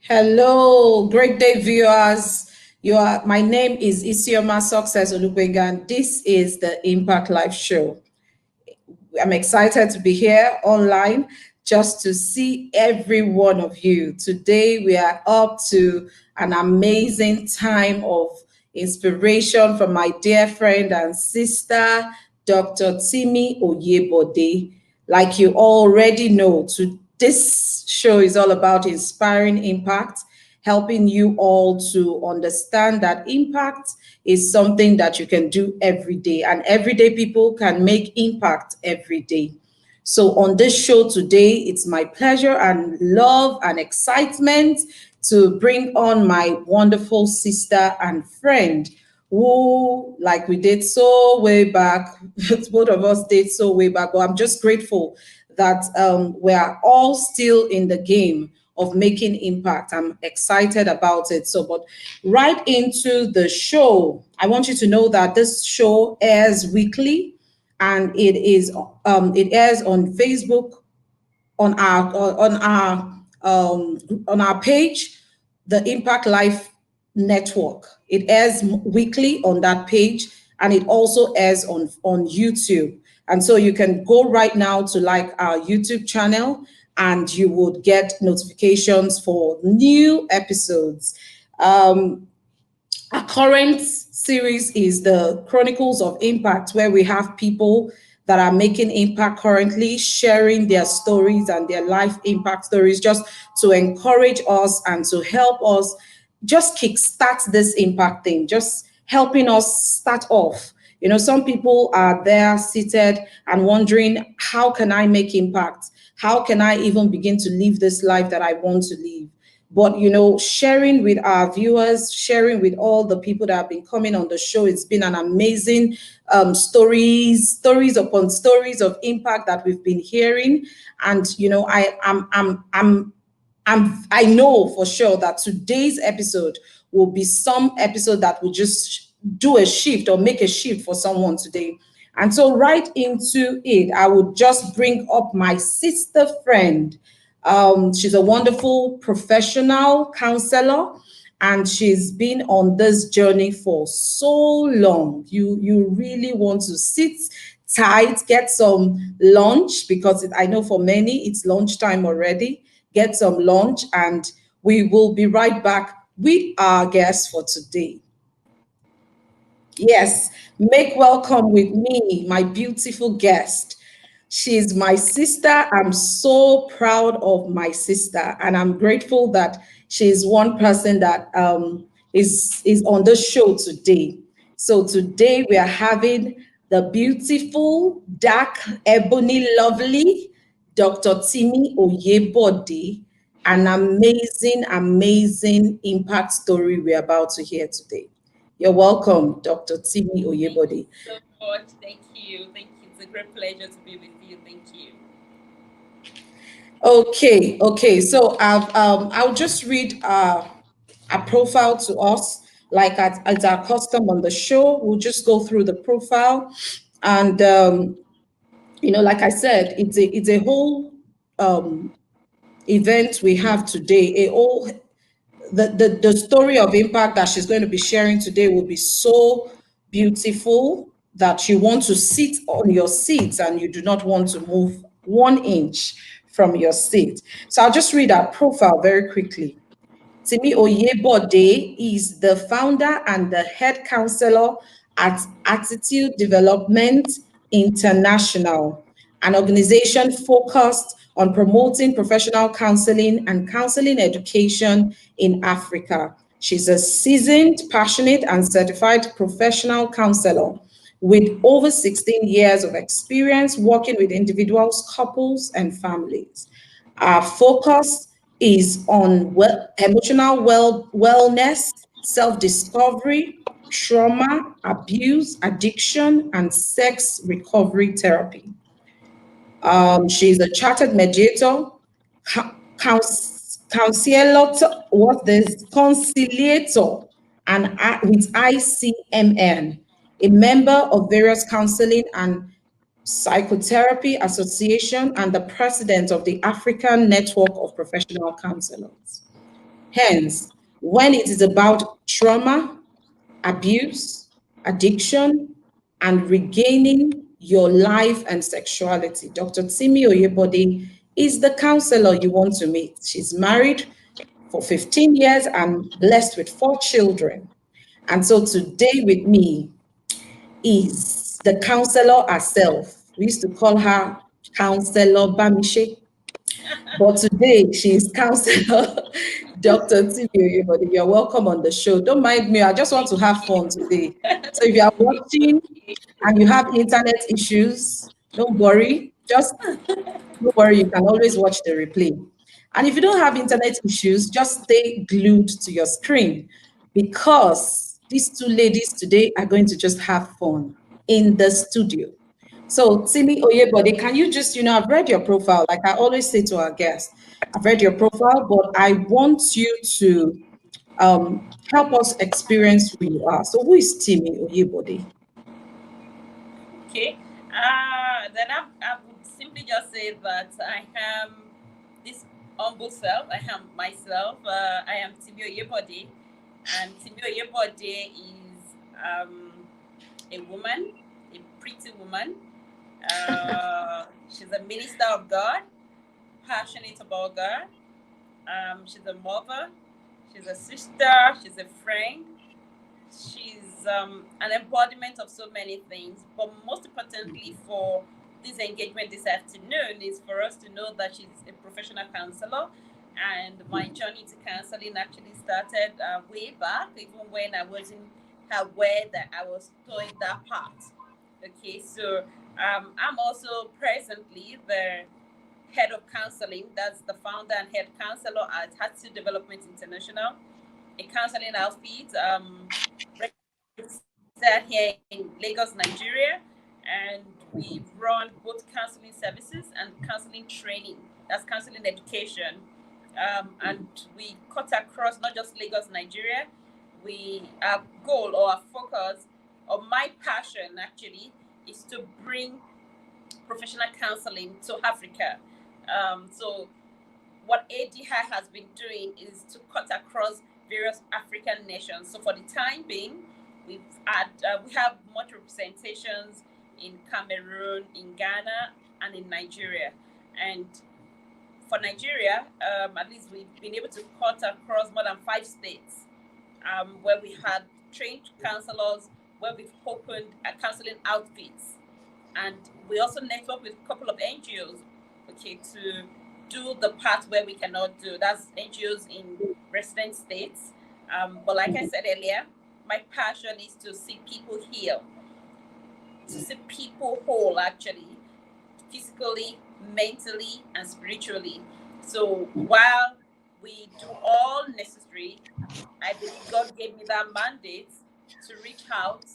Hello, great day, viewers. My name is Isioma Success Olugbenga, and this is the Impact Live Show. I'm excited to be here online just to see every one of you. Today, we are up to an amazing time of inspiration from my dear friend and sister, Dr. Timi Oyebode. Like you already know, this show is all about inspiring impact, helping you all to understand that impact is something that you can do every day, and everyday people can make impact every day. So, on this show today, it's my pleasure and love and excitement to bring on my wonderful sister and friend who, like we did so way back, both of us did so way back, but I'm just grateful that we are all still in the game of making impact. I'm excited about it. So, but right into the show, I want you to know that this show airs weekly, and it airs on Facebook, on our page, the Impact Life Network. It airs weekly on that page, and it also airs on YouTube. And so you can go right now to like our YouTube channel, and you would get notifications for new episodes. Our current series is the Chronicles of Impact, where we have people that are making impact currently, sharing their stories and their life impact stories, just to encourage us and to help us just kickstart this impact thing, just helping us start off. You know, some people are there seated and wondering, how can I make impact? How can I even begin to live this life that I want to live? But you know, sharing with our viewers, sharing with all the people that have been coming on the show, it's been an amazing stories upon stories of impact that we've been hearing. And you know, I know for sure that today's episode will be some episode that will just do a shift or make a shift for someone today. And so, right into it, I would just bring up my sister friend. She's a wonderful professional counselor, and she's been on this journey for so long. You really want to sit tight, get some lunch, because I know for many it's lunchtime already. Get some lunch, and we will be right back with our guest for today. Yes, make welcome with me my beautiful guest. She's my sister. I'm so proud of my sister, and I'm grateful that she's one person that is on the show today. So today we are having the beautiful, dark, ebony, lovely Dr. Timi Oyebode, an amazing, amazing impact story we're about to hear today. You're welcome, Dr. Timi Thank you Oyebode. so much. Thank you. Thank you. It's a great pleasure to be with you. Thank you. Okay. So I'll just read a profile to us, like as our custom on the show. We'll just go through the profile, and you know, like I said, it's a whole um, event we have today. A whole the story of impact that she's going to be sharing today will be so beautiful that you want to sit on your seat and you do not want to move 1 inch from your seat. So I'll just read our profile very quickly. Timi Oyebode is the founder and the head counselor at Attitude Development International, an organization focused on promoting professional counseling and counseling education in Africa. She's a seasoned, passionate, and certified professional counselor with over 16 years of experience working with individuals, couples, and families. Our focus is on emotional wellness, self discovery, trauma, abuse, addiction, and sex recovery therapy. She's a chartered mediator, counselor, what this conciliator, and with ICMN, a member of various counseling and Psychotherapy Association, and the president of the African Network of Professional Counselors. Hence, when it is about trauma, abuse, addiction, and regaining your life and sexuality, Dr. Timi Oyebode is the counselor you want to meet. She's married for 15 years and blessed with 4 children. And so today with me is the counselor herself. We used to call her Counselor Bamishe, but today she is counselor Dr. Timi Oyebode. You're welcome on the show. Don't mind me. I just want Thank to have you. fun today. So if you are watching Okay. and you have internet issues, don't worry. Just don't worry. You can always watch the replay. And if you don't have internet issues, just stay glued to your screen because these two ladies today are going to just have fun in the studio. So, Timi Oyebode, can you just, I've read your profile, like I always say to our guests, I've read your profile, but I want you to help us experience who you are. So, who is Timi Oyebode? Okay. Then I would simply just say that I am this humble self. I am myself. I am Timi Oyebode, and Timi Oyebode is a woman, a pretty woman. She's a minister of God, passionate about God. She's a mother. She's a sister. She's a friend. She's an embodiment of so many things, but most importantly for this engagement this afternoon is for us to know that she's a professional counselor. And my journey to counseling actually started way back, even when I wasn't aware that I was doing that part. Okay, so I'm also presently the head of counseling. That's the founder and head counselor at Hatsu Development International, a counseling outfit registered here in Lagos, Nigeria, and we run both counseling services and counseling training. That's counseling education, and we cut across not just Lagos, Nigeria. Our goal or our focus or my passion actually is to bring professional counseling to Africa. So what ADI has been doing is to cut across various African nations. So for the time being, we have much representations in Cameroon, in Ghana, and in Nigeria. And for Nigeria, at least we've been able to cut across more than 5 states, where we had trained counselors, where we've opened counseling outfits, and we also network with a couple of NGOs, okay, to do the part where we cannot do. That's NGOs in resident states. But like I said earlier, my passion is to see people heal, to see people whole, actually, physically, mentally, and spiritually. So while we do all necessary, I believe God gave me that mandate to reach out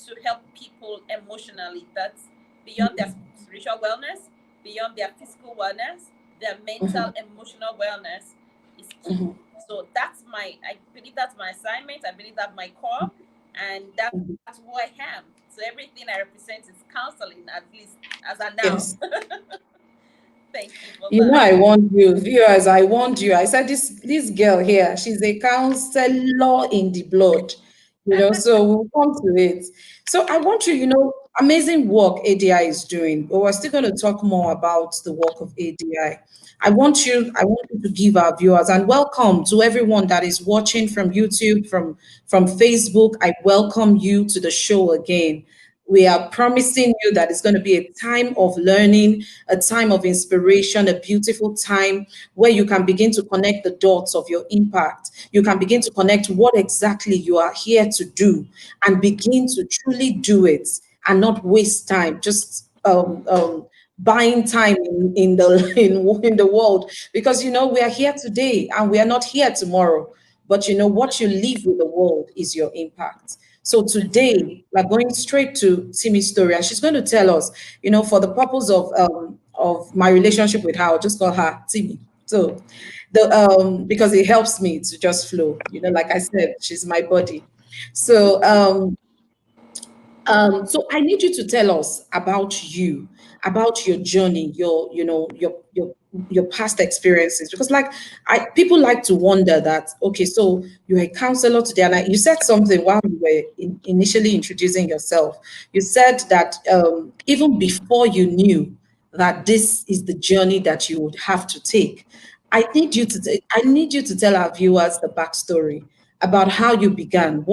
to help people emotionally. That's beyond their spiritual wellness, beyond their physical wellness, their mental, emotional wellness is key. So I believe that's my assignment. I believe that's my core, and that's who I am. So everything I represent is counseling, at least as of now. Yes. Thank you for You know, that. I warned you, viewers, I warned you. I said this girl here, she's a counselor in the blood, so we'll come to it. So I want you, amazing work ADI is doing, but we're still going to talk more about the work of ADI. I want you to give our viewers and welcome to everyone that is watching from YouTube, from Facebook. I welcome you to the show again. We are promising you that it's going to be a time of learning, a time of inspiration, a beautiful time where you can begin to connect the dots of your impact. You can begin to connect what exactly you are here to do and begin to truly do it and not waste time just buying time in the in the world, because we are here today and we are not here tomorrow, but what you leave with the world is your impact. So today we're going straight to Timi's story, and she's going to tell us, for the purpose of my relationship with her, I'll just call her Timi. So the because it helps me to just flow. Like I said, she's my body. So so I need you to tell us about you, about your journey, your your past experiences, because like people like to wonder that, okay, so you're a counselor today, and you said something while you were initially introducing yourself. You said that even before you knew that this is the journey that you would have to take, I need you to tell our viewers the backstory about how you began.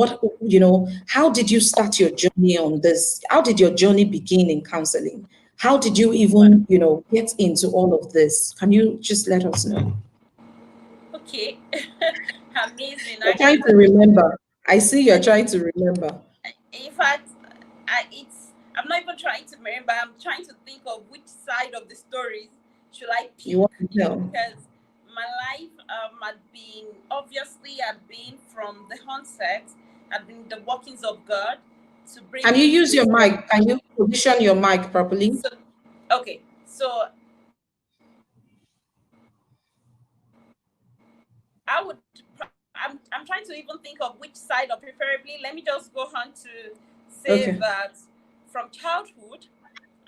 How did you start your journey on this? How did your journey begin in counseling? How did you even, get into all of this? Can you just let us know? Okay. Amazing. You're trying to remember. I see you're trying to remember. In fact, I'm not even trying to remember. I'm trying to think of which side of the stories should I You pick, want to tell? because my life had been from the onset, had been the workings of God to bring Can you me use your to. mic? Can you position your mic properly? So okay, so I would. I'm trying to even think of which side, or preferably, let me just go on to say Okay. that from childhood,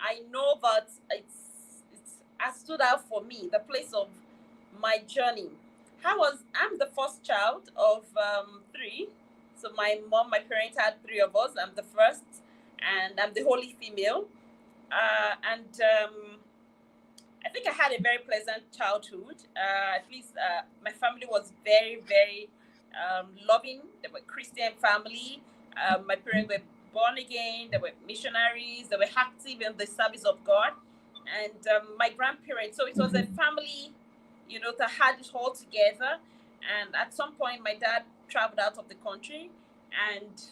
I know that it's has stood out for me, the place of my journey. I'm the first child of three. So my parents had three of us. I'm the first, and I'm the only female. And I think I had a very pleasant childhood. At least my family was very, very loving. They were a Christian family. My parents were born again. They were missionaries. They were active in the service of God. And my grandparents. So it was a family, that had it all together. And at some point, my dad traveled out of the country, and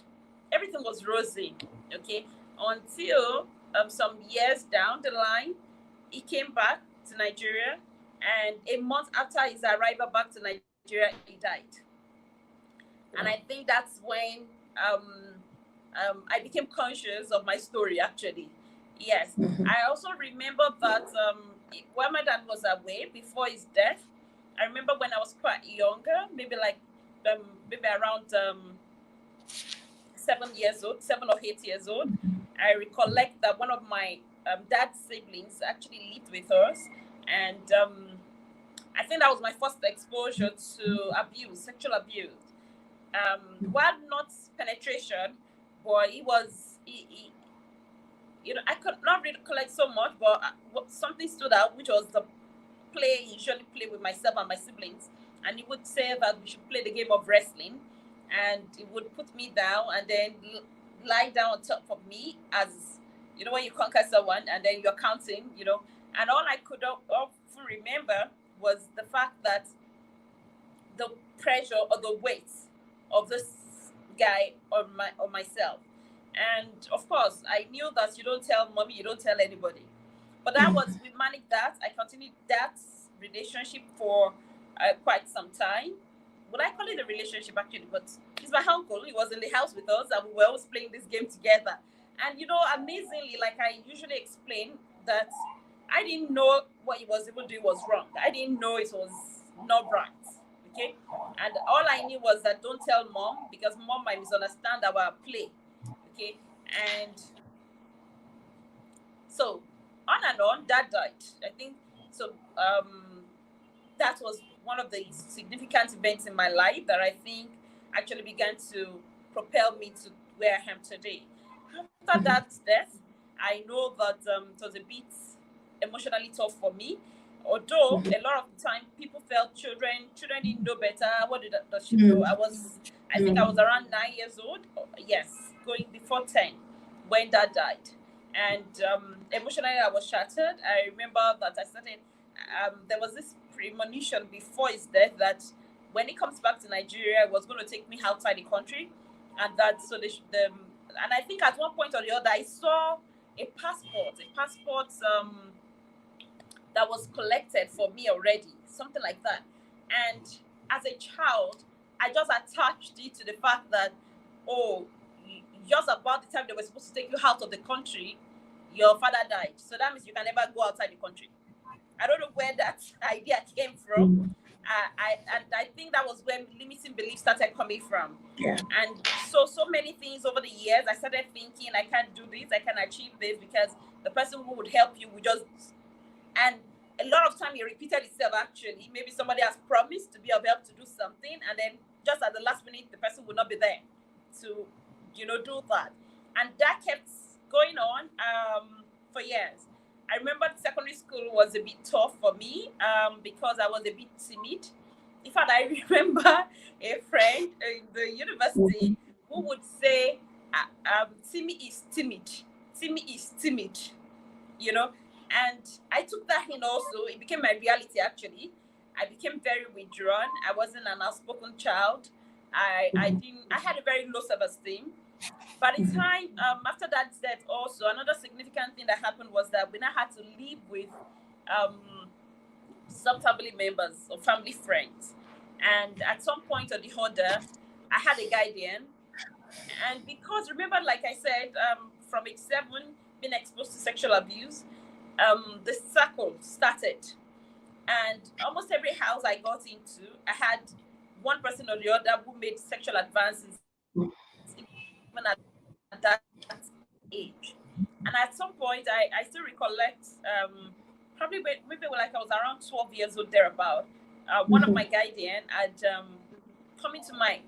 everything was rosy. Okay, until some years down the line, he came back to Nigeria, and a month after his arrival back to Nigeria, he died. And I think that's when I became conscious of my story, actually. Yes. I also remember that when my dad was away before his death, I remember when I was quite younger, maybe around 7 years old, 7 or 8 years old. I recollect that one of my dad's siblings actually lived with us, and I think that was my first exposure to abuse, sexual abuse. While not penetration, but I could not really collect so much, but something stood out, which was the play he usually play with myself and my siblings, and he would say that we should play the game of wrestling, and he would put me down and then lie down on top of me, as when you conquer someone and then you're counting, and all I could often remember was the fact that the pressure or the weight of this guy on myself. And of course, I knew that you don't tell mommy, you don't tell anybody. But we managed that. I continued that relationship for quite some time. Would I call it a relationship, actually? But he's my uncle. He was in the house with us, and we were always playing this game together. And amazingly, like I usually explain, that I didn't know what he was even doing was wrong. I didn't know it was not right. Okay, and all I knew was that don't tell mom, because mom might misunderstand our play. Okay, and so on and on, dad died. I think so. That was one of the significant events in my life that I think actually began to propel me to where I am today. After that death, I know that it was a bit emotionally tough for me. Although a lot of the time people felt children didn't know better. What does she know? I think I was around 9 years old. Yes, going before 10 when dad died. And emotionally I was shattered. I remember that I started, there was this premonition before his death that when he comes back to Nigeria, it was going to take me outside the country. And that, so and I think at one point or the other, I saw a passport that was collected for me already, something like that. And as a child, I just attached it to the fact that, just about the time they were supposed to take you out of the country, your father died. So that means you can never go outside the country. I don't know where that idea came from. I think that was when limiting beliefs started coming from. Yeah. And so many things over the years, I started thinking, I can't do this, I can achieve this, because the person who would help you would just, and a lot of time it repeated itself actually. Maybe somebody has promised to be of help to do something, and then just at the last minute, the person will not be there to, do that. And that kept going on for years. I remember secondary school was a bit tough for me because I was a bit timid. In fact, I remember a friend in the university who would say, Timi is timid. Timi is timid, And I took that in also. It became my reality, actually. I became very withdrawn. I wasn't an outspoken child. I had a very low self-esteem. By the time, after that death also, another significant thing that happened was that we now had to live with some family members or family friends. And at some point or the other, I had a guardian. And because, remember, like I said, from age 7, being exposed to sexual abuse, the circle started. And almost every house I got into, I had one person or the other who made sexual advances, even at that age. And at some point, I still recollect, probably maybe like I was around 12 years old, thereabout, one of my guardian had come into I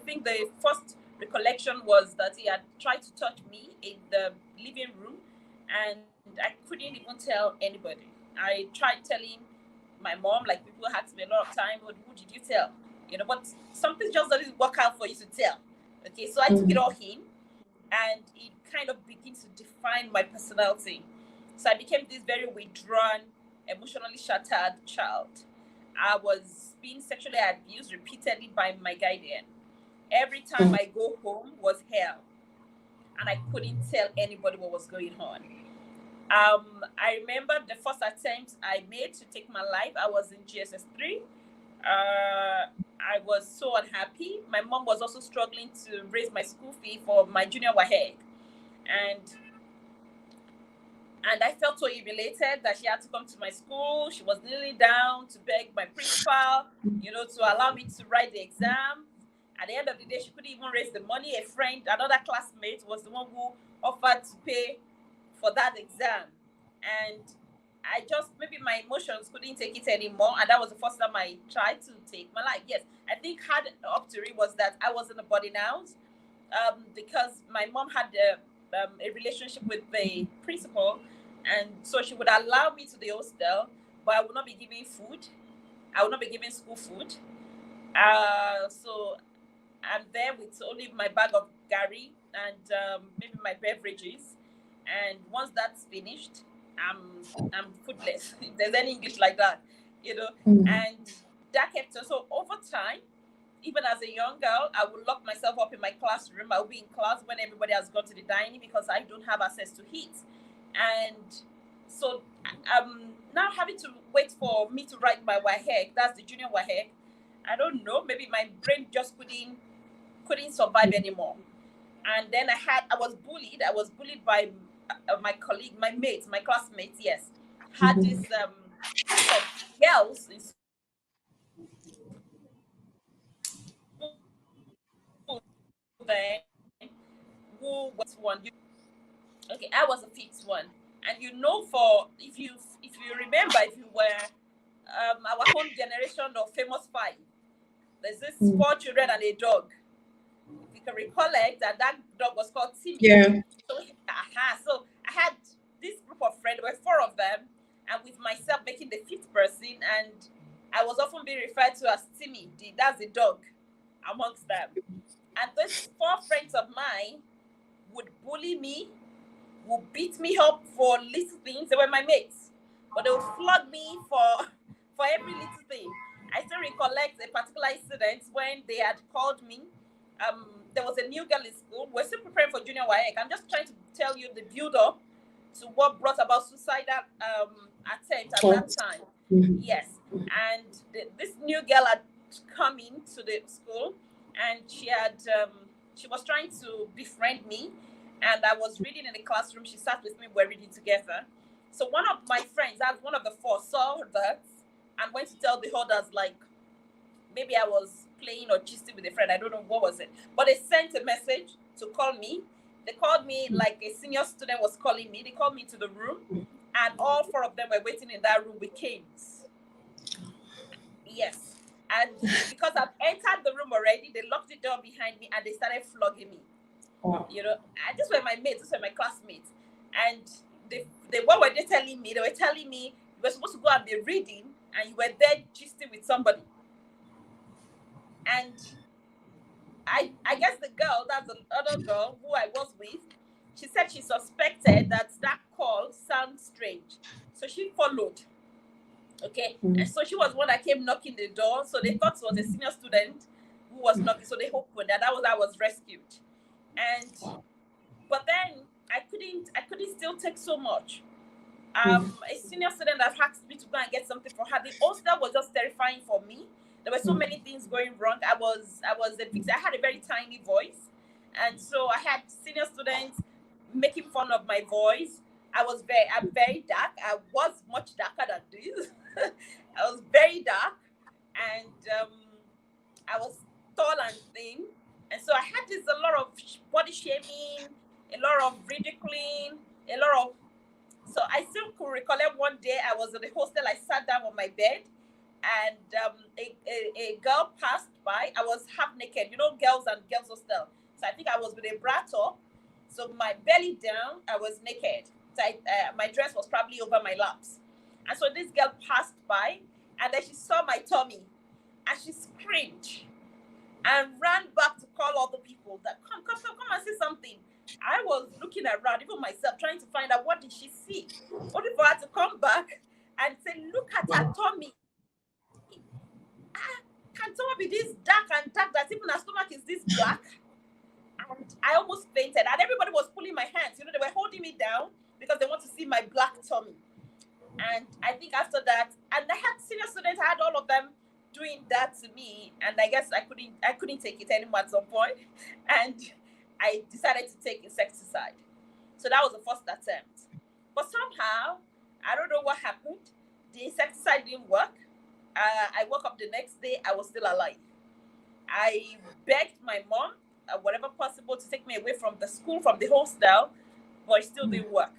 think the first recollection was that he had tried to touch me in the living room, and I couldn't even tell anybody. I tried telling my mom, like people asked me a lot of time, who did you tell? But something just doesn't work out for you to tell. Okay, so I took it all in, and it kind of begins to define my personality. So I became this very withdrawn, emotionally shattered child. I was being sexually abused repeatedly by my guardian. Every time I go home was hell, and I couldn't tell anybody what was going on. I remember the first attempt I made to take my life. I was in GSS 3. I was so unhappy. My mom was also struggling to raise my school fee for my junior WAHEG. And I felt so humiliated that she had to come to my school. She was kneeling down to beg my principal, to allow me to write the exam. At the end of the day, she couldn't even raise the money. A friend, another classmate, was the one who offered to pay for that exam. And maybe my emotions couldn't take it anymore. And that was the first time I tried to take my life. Yes, I think hard up to it was that I was in a boarding house because my mom had a relationship with the principal. And so she would allow me to the hostel, but I would not be giving food. I would not be giving school food. So I'm there with only my bag of gari and maybe my beverages. And once that's finished, I'm foodless. If there's any English like that, And that kept on. So over time, even as a young girl, I would lock myself up in my classroom. I would be in class when everybody has gone to the dining because I don't have access to heat. And so now having to wait for me to write my WAHEG, that's the junior WAHEG. I don't know, maybe my brain just couldn't survive anymore. And then I was bullied. I was bullied by my colleague, my mates, my classmates, yes. Had this group of girls in then who was one. Okay, I was the fifth one, and for if you remember, if you were our home generation of famous five, there's this 4 children and a dog. You can recollect that dog was called Timi. Yeah. So I had this group of friends. There were 4 of them, and with myself making the 5th person, and I was often being referred to as Timi. That's the dog amongst them. And those 4 friends of mine would bully me, would beat me up for little things. They were my mates, but they would flog me for every little thing. I still recollect a particular incident when they had called me. There was a new girl in school. We're still preparing for junior WAEC. I'm just trying to tell you the build-up to what brought about suicidal attempt at that time. Yes, and this new girl had come into the school, and she was trying to befriend me. And I was reading in the classroom. She sat with me. We're reading together. So one of my friends, that's one of the 4, saw that and went to tell the others, like, maybe I was playing or gisting with a friend. I don't know what was it. But they sent a message to call me. They called me like a senior student was calling me. They called me to the room. and all four of them were waiting in that room with canes. Yes. And because I've entered the room already, they locked the door behind me and they started flogging me. Wow. You know, and these were my mates, these were my classmates. And what were they telling me? They were telling me you were supposed to go and be reading and you were there gisting with somebody. And I guess the girl, that's the other girl who I was with, she said she suspected that call sounds strange. So she followed. Okay. And so she was one that came knocking the door. So they thought it was a senior student who was knocking. So they opened and that was how I was rescued. And but then I couldn't still take so much. A senior student that asked me to go and get something for her. The hostel was just terrifying for me. There were so many things going wrong. I was a victim. I had a very tiny voice, and so I had senior students making fun of my voice. I'm very dark. I was much darker than this. I was very dark, and I was tall and thin, and so I had a lot of body shaming, a lot of ridiculing, a lot of. So I still could recollect one day I was in the hostel. I sat down on my bed, and a girl passed by. I was half naked, you know, girls hostel. So I think I was with a bra top. So my belly down, I was naked. So my dress was probably over my laps. And so this girl passed by, and then she saw my tummy, and she screamed and ran back to call all the people that come and see something. I was looking around, even myself, trying to find out what did she see. Only for her to come back and say, "Look at her tummy. Can someone be this dark and dark that even her stomach is this black?" And I almost fainted. And everybody was pulling my hands. You know, they were holding me down because they want to see my black tummy. And I think after that, and I had senior students, I had all of them doing that to me, and I guess I couldn't take it anymore at some point, and I decided to take insecticide. So that was the first attempt. But somehow, I don't know what happened. The insecticide didn't work. I woke up the next day, I was still alive. I begged my mom, whatever possible, to take me away from the school, from the hostel, but it still didn't work.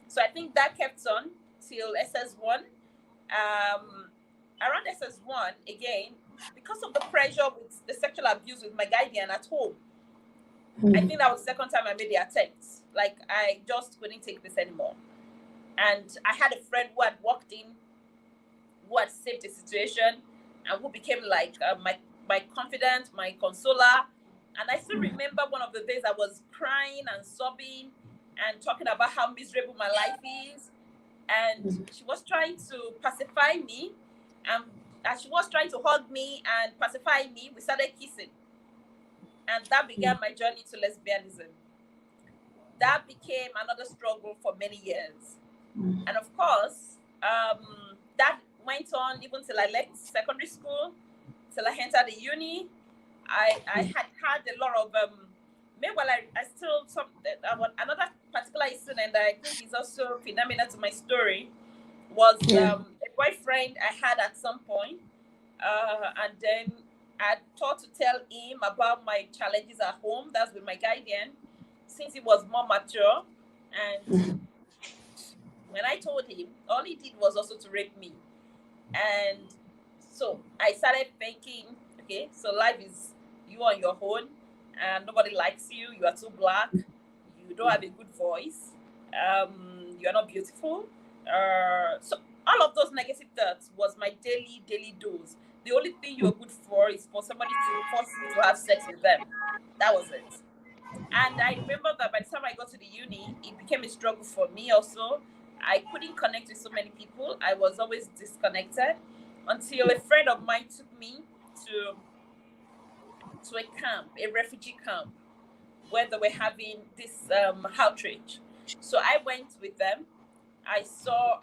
So I think that kept on till SS1. Around SS1, again, because of the pressure with the sexual abuse with my guardian at home, I think that was the second time I made the attempt. Like, I just couldn't take this anymore. And I had a friend who had walked in, who had saved the situation, and who became like my confidant, my consoler. And I still remember one of the days I was crying and sobbing and talking about how miserable my life is. And she was trying to pacify me. And as she was trying to hug me and pacify me, we started kissing. And that began my journey to lesbianism. That became another struggle for many years. And of course, that went on even till I left secondary school, till I entered the uni. I had a lot of, meanwhile, I still, another particular incident that I think is also phenomenal to my story was a boyfriend I had at some point, and then I thought to tell him about my challenges at home. That's with my guardian, since he was more mature. And when I told him, all he did was also to rape me. And so I started thinking, okay, so life is you on your own, and nobody likes you. You are too black. You don't have a good voice. You are not beautiful. So all of those negative thoughts was my daily dose. The only thing you're good for is for somebody to force you to have sex with them. That was it. And I remember that by the time I got to the uni, it became a struggle for me also. I couldn't connect with so many people. I was always disconnected until a friend of mine took me to a camp, a refugee camp, where they were having this outreach. So I went with them. I saw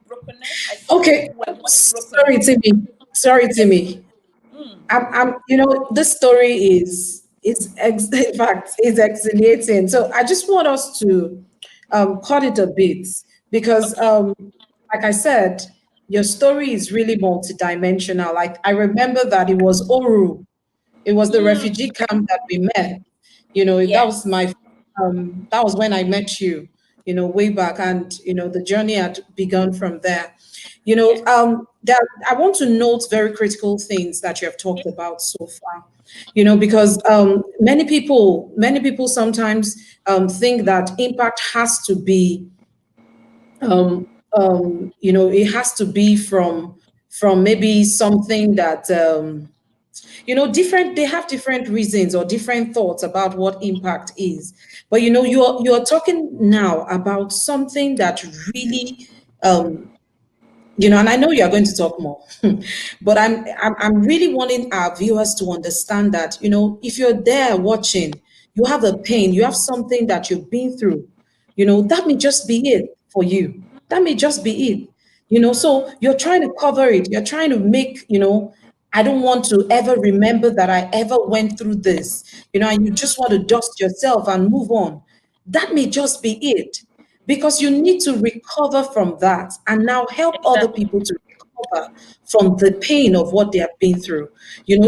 brokenness. I saw Okay. people who were once Sorry, broken. Timmy. Sorry, Timmy. Mm. This story in fact, is exhilarating. So I just want us to cut it a bit because, Okay. like I said, your story is really multidimensional. Like I remember that it was Oru, it was the Mm. refugee camp that we met. You know, Yes. that was when I met you. way back, and the journey had begun from there. Yes. That I want to note very critical things that you have talked about so far. Because many people sometimes think that impact has to be it has to be from maybe something that different, they have different reasons or different thoughts about what impact is. But you're talking now about something that really and I know you are going to talk more, but I'm really wanting our viewers to understand that, if you're there watching, you have a pain, you have something that you've been through, that may just be it for you. That may just be it. So you're trying to cover it. You're trying to make, I don't want to ever remember that I ever went through this, and you just want to dust yourself and move on. That may just be it, because you need to recover from that and now help other Exactly. people to recover from the pain of what they have been through.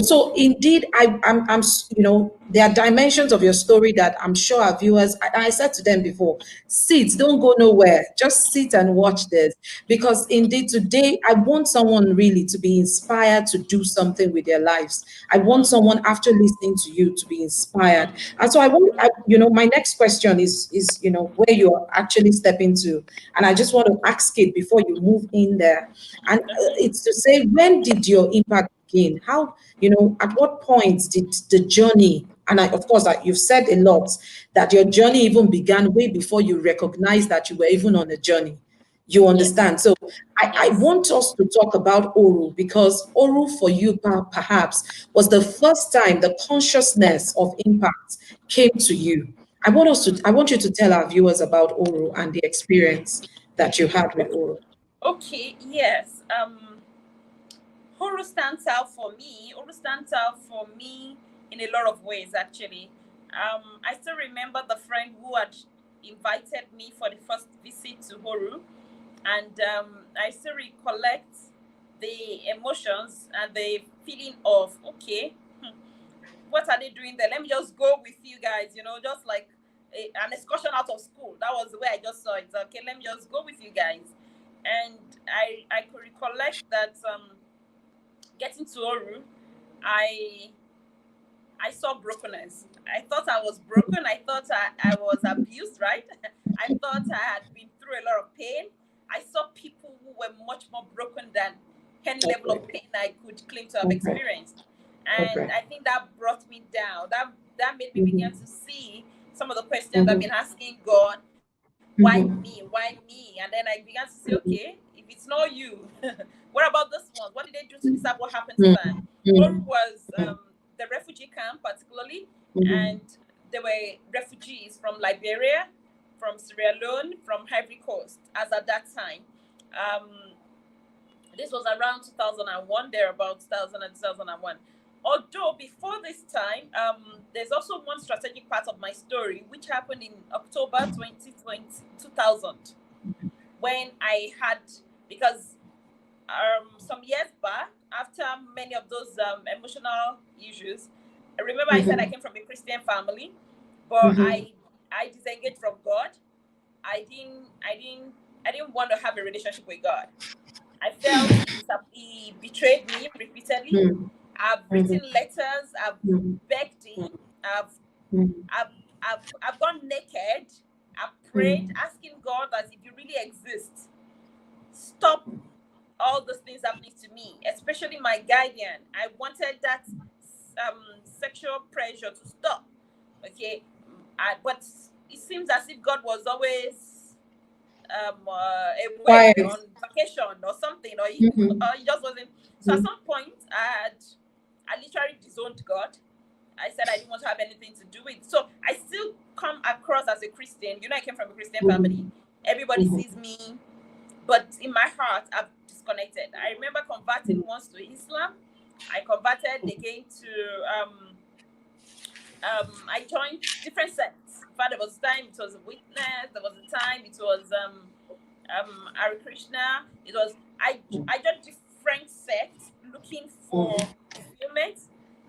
So indeed, there are dimensions of your story that I'm sure our viewers, I said to them before, sit, don't go nowhere, just sit and watch this, because indeed today I want someone really to be inspired to do something with their lives. I want someone, after listening to you, to be inspired. And so my next question is where you're actually stepping to, and I just want to ask it before you move in there. And it's to say, when did your impact begin? How, at what point did the journey, and of course, you've said a lot, that your journey even began way before you recognized that you were even on a journey. You Yes. understand? So I Yes. want us to talk about Oru, because Oru for you perhaps was the first time the consciousness of impact came to you. I want you to tell our viewers about Oru and the experience that you had with Oru. Okay. Yes. Horror stands out for me. Horror stands out for me in a lot of ways, actually. I still remember the friend who had invited me for the first visit to Horu, and I still recollect the emotions and the feeling of, okay, what are they doing there? Let me just go with you guys, just like an excursion out of school. That was the way I just saw it. Okay, let me just go with you guys. And I could recollect that getting to Oru, I I saw brokenness. I thought I was broken. I thought I was abused, right? I thought I had been through a lot of pain. I saw people who were much more broken than any level Okay. of pain I could claim to have Okay. experienced. And Okay. I think that brought me down. That made me begin Mm-hmm. to see some of the questions I've Mm-hmm. been asking God, why Mm-hmm. me? Why me? And then I began to say, okay, if it's not you, what about this one? What did they do to deserve what happened to them? One Mm-hmm. was the refugee camp, particularly, Mm-hmm. and there were refugees from Liberia, from Sierra Leone, from Ivory Coast, as at that time. Um, this was around 2001, thereabout 2000 and 2001. Although before this time, there's also one strategic part of my story which happened in October 2020, 2000, when I had, because some years back, after many of those emotional issues, I remember I said I Mm-hmm. came from a Christian family, but Mm-hmm. I disengaged from God. I didn't want to have a relationship with God. I felt he betrayed me repeatedly. I've written letters. I've Mm-hmm. begged him. I've Mm-hmm. I've I've gone naked. I've prayed, Mm-hmm. asking God that if you really exist, stop all those things happening to me, especially my guardian. I wanted that sexual pressure to stop. Okay, but it seems as if God was always away Quiet. on vacation or something, or Mm-hmm. or he just wasn't. So at some point, I literally disowned God. I said I didn't want to have anything to do with it. So I still come across as a Christian. I came from a Christian family. Mm-hmm. Everybody Mm-hmm. sees me, but in my heart, I've disconnected. I remember converting once to Islam. I converted again to I joined different sects. In fact, there was a time it was a witness. There was a time it was Hare Krishna. It was I joined different sects looking for fulfillment,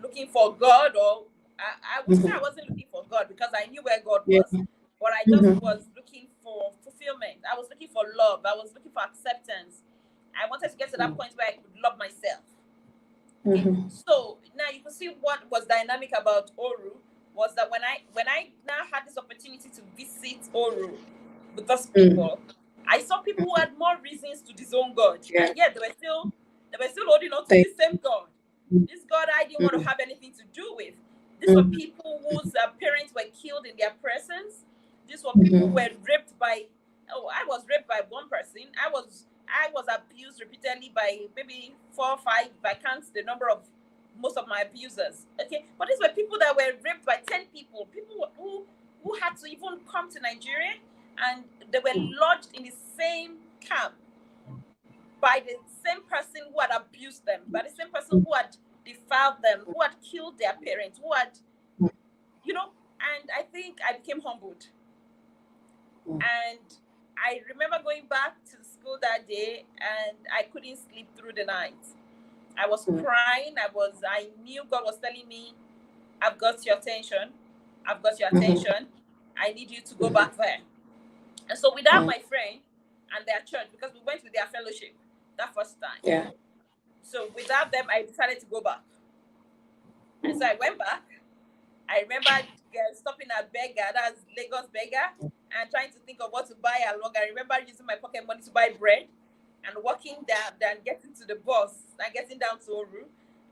looking for God, or I would say I Mm-hmm. wasn't looking for God because I knew where God Yeah. was, but I just Mm-hmm. was looking for fulfillment. I was looking for love. I was looking for acceptance. I wanted to get to that point where I could love myself. Okay. So now you can see what was dynamic about Oru was that when I now had this opportunity to visit Oru with those people, I saw people who had more reasons to disown God, and yet they were still holding on to the same God. This God I didn't want to have anything to do with. These were people whose parents were killed in their presence. These were people who were raped by. Oh, I was raped by one person. I was abused repeatedly by maybe 4 or 5. If I count the number of most of my abusers. Okay, but these were people that were raped by 10 people. People who had to even come to Nigeria, and they were lodged in the same camp by the same person who had abused them, by the same person who had defiled them, who had killed their parents, who had, and I think I became humbled. And I remember going back to the school that day, and I couldn't sleep through the night. I was crying. I knew God was telling me, I've got your attention. I've got your attention. I need you to go back there. And so without my friend and their church, because we went with their fellowship that first time. Yeah. So without them, I decided to go back. And so I went back. I remember stopping at Beggar, that's Lagos Beggar, and trying to think of what to buy along. I remember using my pocket money to buy bread and walking down, then getting to the bus and getting down to Oru.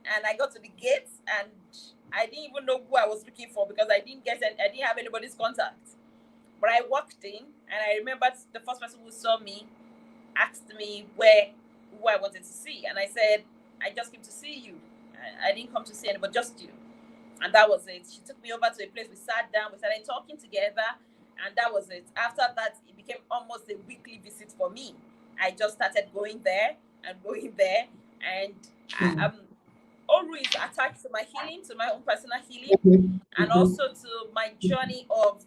And I got to the gate, and I didn't even know who I was looking for because I didn't have anybody's contact. But I walked in, and I remember the first person who saw me asked me who I wanted to see. And I said, I just came to see you. I didn't come to see anybody, just you. And that was it. She took me over to a place. We sat down. We started talking together. And that was it. After that, it became almost a weekly visit for me. I just started going there. And Oru is attached to my healing, to my own personal healing, and also to my journey of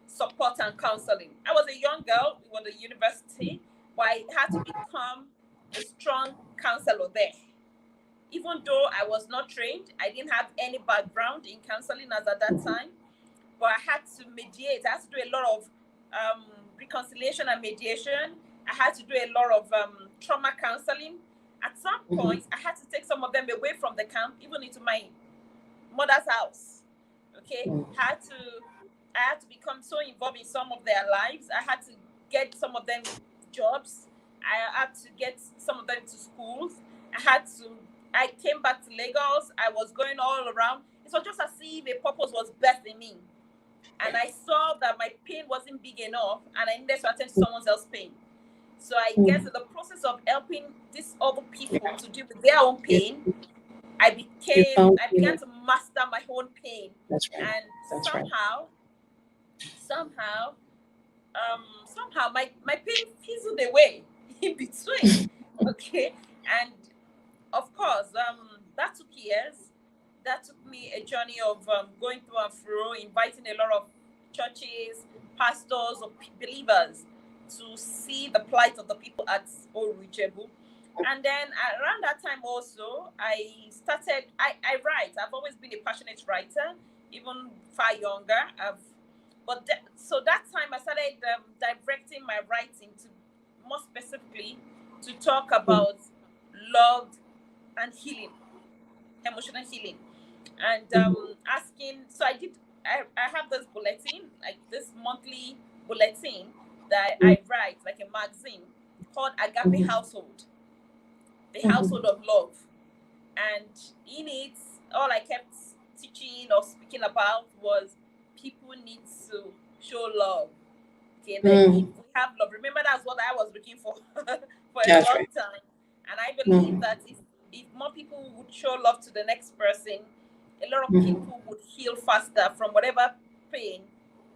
support and counseling. I was a young girl. We were at the university, but I had to become a strong counselor there. Even though I was not trained, I didn't have any background in counseling as at that time, but I had to mediate. I had to do a lot of reconciliation and mediation. I had to do a lot of trauma counseling. At some point, I had to take some of them away from the camp, even into my mother's house. Okay, I had to become so involved in some of their lives. I had to get some of them jobs. I had to get some of them to schools. I came back to Lagos. I was going all around. It was just as if a purpose was birthed in me. And I saw that my pain wasn't big enough, and I needed to attend to someone else's pain. So I guess in the process of helping these other people to deal with their own pain, I began to master my own pain. That's right. And somehow my pain fizzled away in between. Okay. And of course, that took years. That took me a journey of going through and through, inviting a lot of churches, pastors, or believers to see the plight of the people at Oru Ijebu. And then around that time also, I write. I've always been a passionate writer, even far younger. So that time I started directing my writing to, more specifically, to talk about love and healing, emotional healing, and asking. So I have this bulletin, like this monthly bulletin that I write, like a magazine called Agape Household, the household of love. And in it, all I kept teaching or speaking about was people need to show love. Okay, then if we have love, remember that's what I was looking for for a long time. And I believe that if more people would show love to the next person, a lot of people would heal faster from whatever pain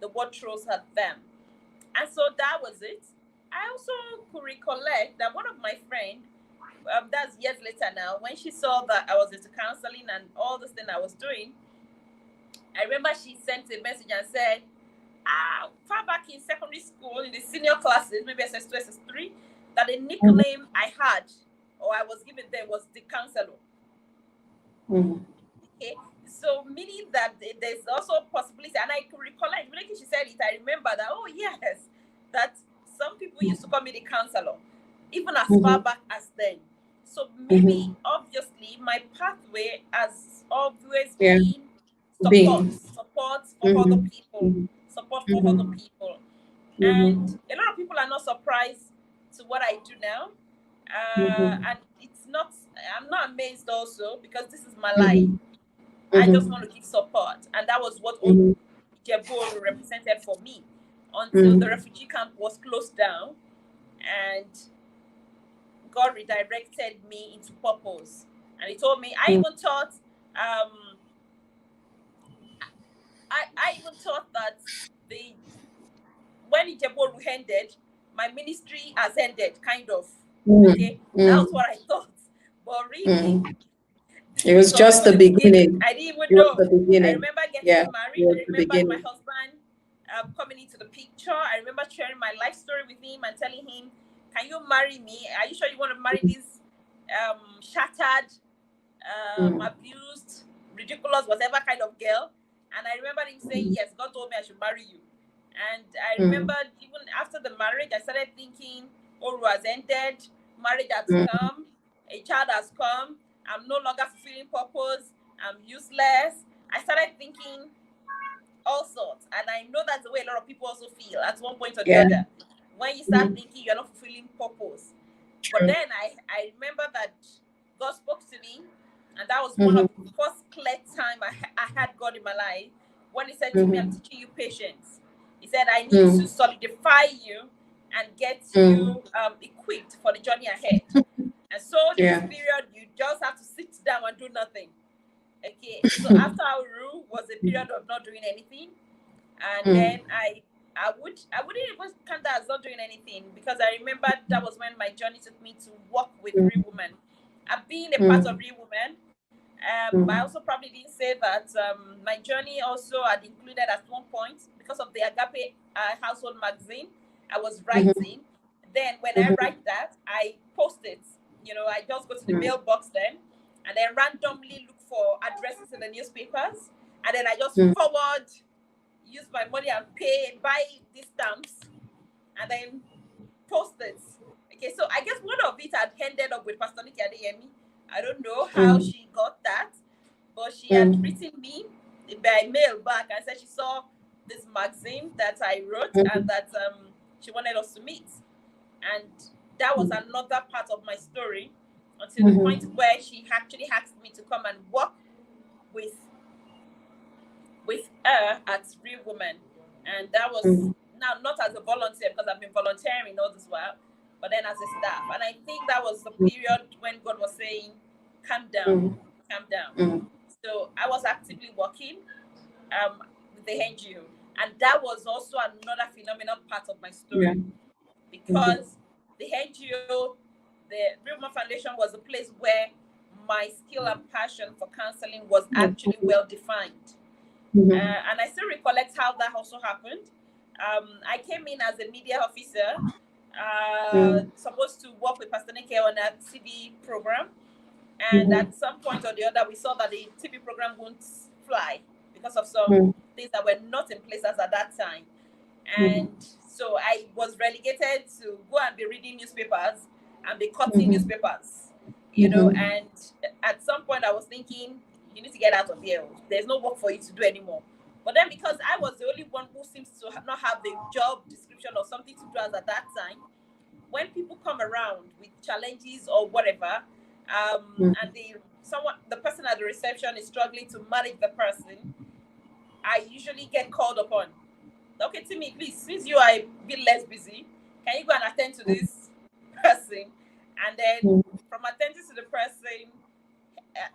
the world throws at them. And so that was it. I also could recollect that one of my friends, that's years later now, when she saw that I was into counseling and all this thing I was doing, I remember she sent a message and said, far back in secondary school, in the senior classes, maybe SS2, SS3, that the nickname I had, or I was given there, was the counselor. Okay, so meaning that there's also a possibility, and I could recollect, immediately she said it, I remember that, oh yes, that some people used to call me the counselor, even as far back as then. So maybe, obviously, my pathway has always been support for other people, support for other people. And a lot of people are not surprised to what I do now. And it's not, I'm not amazed also, because this is my life. I just want to give support. And that was what Oyebode represented for me until the refugee camp was closed down and God redirected me into purpose. And he told me, I even thought, I even thought that when Oyebode ended, my ministry has ended, kind of. Okay, that was what I thought. But really, it was just the beginning. I didn't even It was know. the beginning. I remember getting married. I remember my husband coming into the picture. I remember sharing my life story with him and telling him, "Can you marry me? Are you sure you want to marry this shattered, abused, ridiculous, whatever kind of girl?" And I remember him saying, "Yes, God told me I should marry you." And I remember even after the marriage, I started thinking, Oru has ended, marriage has come, a child has come, I'm no longer fulfilling purpose, I'm useless. I started thinking all sorts. And I know that's the way a lot of people also feel at one point or the other. When you start thinking you're not fulfilling purpose. But then I remember that God spoke to me, and that was one of the first clear time I had God in my life, when he said to me, I'm teaching you patience. He said, I need to solidify you and get you equipped for the journey ahead. And so this period, you just have to sit down and do nothing. Okay, so after our rule was a period of not doing anything. And then I wouldn't even count that as not doing anything, because I remember that was when my journey took me to work with Real Women. I've been a part of Real Women. I also probably didn't say that my journey also had included at one point, because of the Agape Household magazine I was writing. Then when I write that, I post it. You know, I just go to the mailbox then, and then randomly look for addresses in the newspapers, and then I just forward, use my money and buy these stamps, and then post it. Okay, so I guess one of it had ended up with Pastor Nikki Adeyemi. I don't know how she got that, but she had written me by mail back and said she saw this magazine that I wrote and that she wanted us to meet. And that was another part of my story, until the point where she actually asked me to come and work with her at Real Women. And that was now not as a volunteer, because I've been volunteering all this while, but then as a staff. And I think that was the period when God was saying, calm down, calm down. So I was actively working with the NGO. And that was also another phenomenal part of my story, because the NGO, the Real Women Foundation, was a place where my skill and passion for counseling was actually well defined. And I still recollect how that also happened. I came in as a media officer, supposed to work with Pastor Nike on a TV program. And at some point or the other, we saw that the TV program wouldn't fly because of some things that were not in place as at that time. And so I was relegated to go and be reading newspapers and be cutting newspapers, you know. And at some point I was thinking, you need to get out of here. There's no work for you to do anymore. But then, because I was the only one who seems to not have the job description or something to do as at that time, when people come around with challenges or whatever, and the person at the reception is struggling to manage the person, I usually get called upon. Okay, Timi, please, since you are a bit less busy, can you go and attend to this person? And then from attending to the person,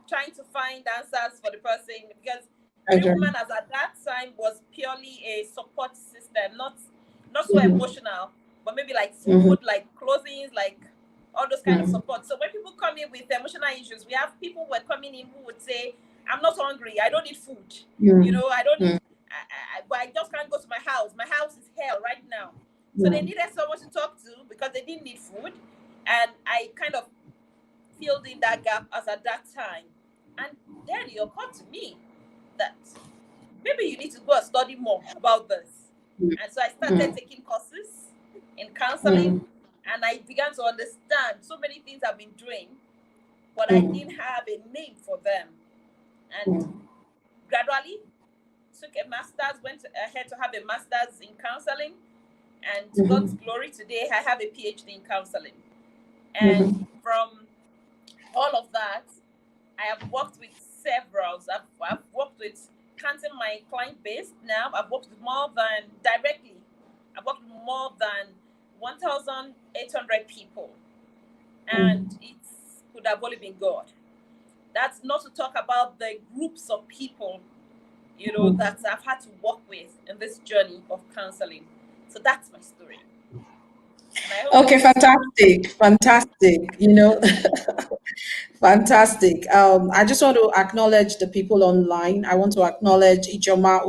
trying to find answers for the person, because Real Woman as at that time was purely a support system, not so emotional, but maybe like food, like clothing, like all those kind of support. So when people come in with emotional issues, we have people who are coming in who would say, I'm not hungry, I don't need food, you know, I don't need, but I just can't go to my house. My house is hell right now. So they needed someone to talk to because they didn't need food. And I kind of filled in that gap as at that time. And then it occurred to me that maybe you need to go and study more about this. And so I started taking courses. in counseling, and I began to understand so many things I've been doing, but I didn't have a name for them. And gradually took a master's, ahead to have a master's in counseling, and to God's glory, today I have a PhD in counseling. And from all of that, I have worked with several. I've worked with, counting my client base now, I've worked with more than, directly, I've worked with more than 1,800 people. And it could have only been God. That's not to talk about the groups of people, that I've had to work with in this journey of counseling. So that's my story. Okay, fantastic. Fantastic. I just want to acknowledge the people online. I want to acknowledge Ijoma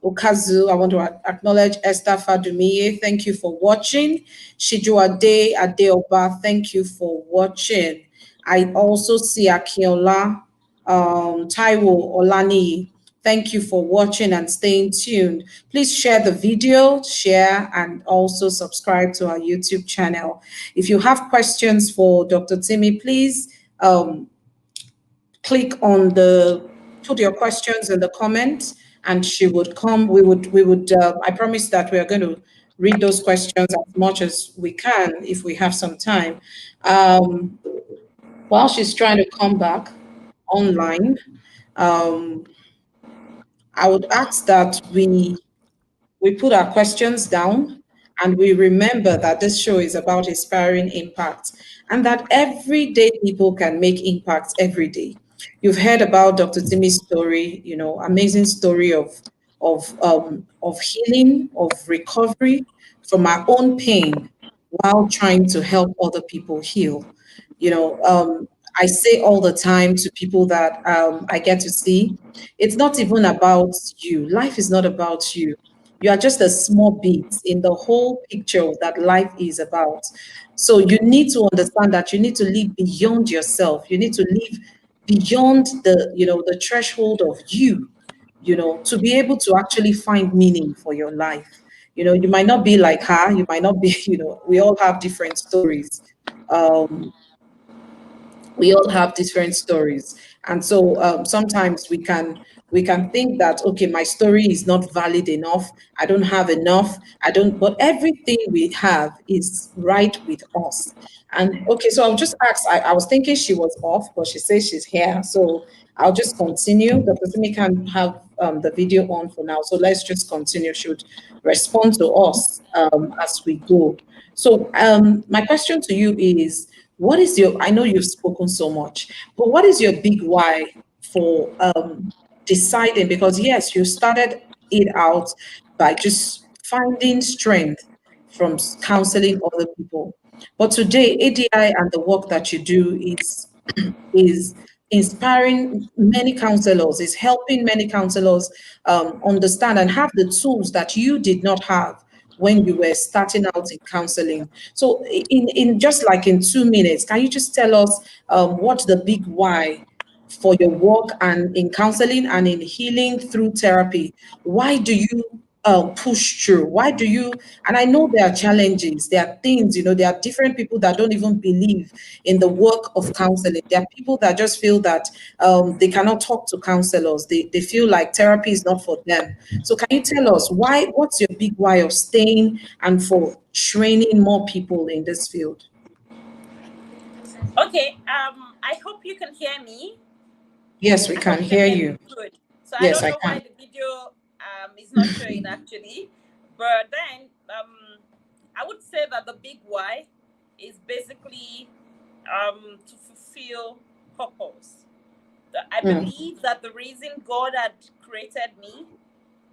Okazu. I want to acknowledge Esther Fadumiye. Thank you for watching. Shijuade Adeoba. Thank you for watching. I also see Akiola, Taiwo Olani. Thank you for watching and staying tuned. Please share the video, share, and also subscribe to our YouTube channel. If you have questions for Dr. Timi, please click on put your questions in the comments, and she would come. I promise that we are going to read those questions as much as we can if we have some time. While she's trying to come back online, um, I would ask that we put our questions down and we remember that this show is about inspiring impact and that everyday people can make impact every day. You've heard about Dr. Timi's story, amazing story of healing, of recovery from our own pain while trying to help other people heal. I say all the time to people that I get to see, it's not even about you. Life is not about you. You are just a small bit in the whole picture that life is about. So you need to understand that you need to live beyond yourself. You need to live beyond the threshold of to be able to actually find meaning for your life. You might not be like her, you might not be, we all have different stories. Um, we all have different stories, and so sometimes we can think that, okay, my story is not valid enough, I don't have enough, I don't, but everything we have is right with us. And okay, so I'll just ask, I was thinking she was off, but she says she's here, so I'll just continue. Dr. Simi can have the video on for now, so let's just continue. She would respond to us as we go. So my question to you is, what is I know you've spoken so much, but what is your big why for deciding? Because yes, you started it out by just finding strength from counseling other people. But today, ADI and the work that you do is inspiring many counselors, is helping many counselors understand and have the tools that you did not have when you were starting out in counseling. So in just like in 2 minutes, can you just tell us what the big why for your work and in counseling and in healing through therapy? Why do you push through? Why do you? And I know there are challenges, there are things, there are different people that don't even believe in the work of counseling. There are people that just feel that they cannot talk to counselors. They feel like therapy is not for them. So can you tell us what's your big why of staying and for training more people in this field? Okay. I hope you can hear me. Yes, we I can hope you can hear hear me you. good. So I Yes, don't I know why can. the video is not showing actually, but then I would say that the big why is basically to fulfill purpose. I Mm, believe that the reason God had created me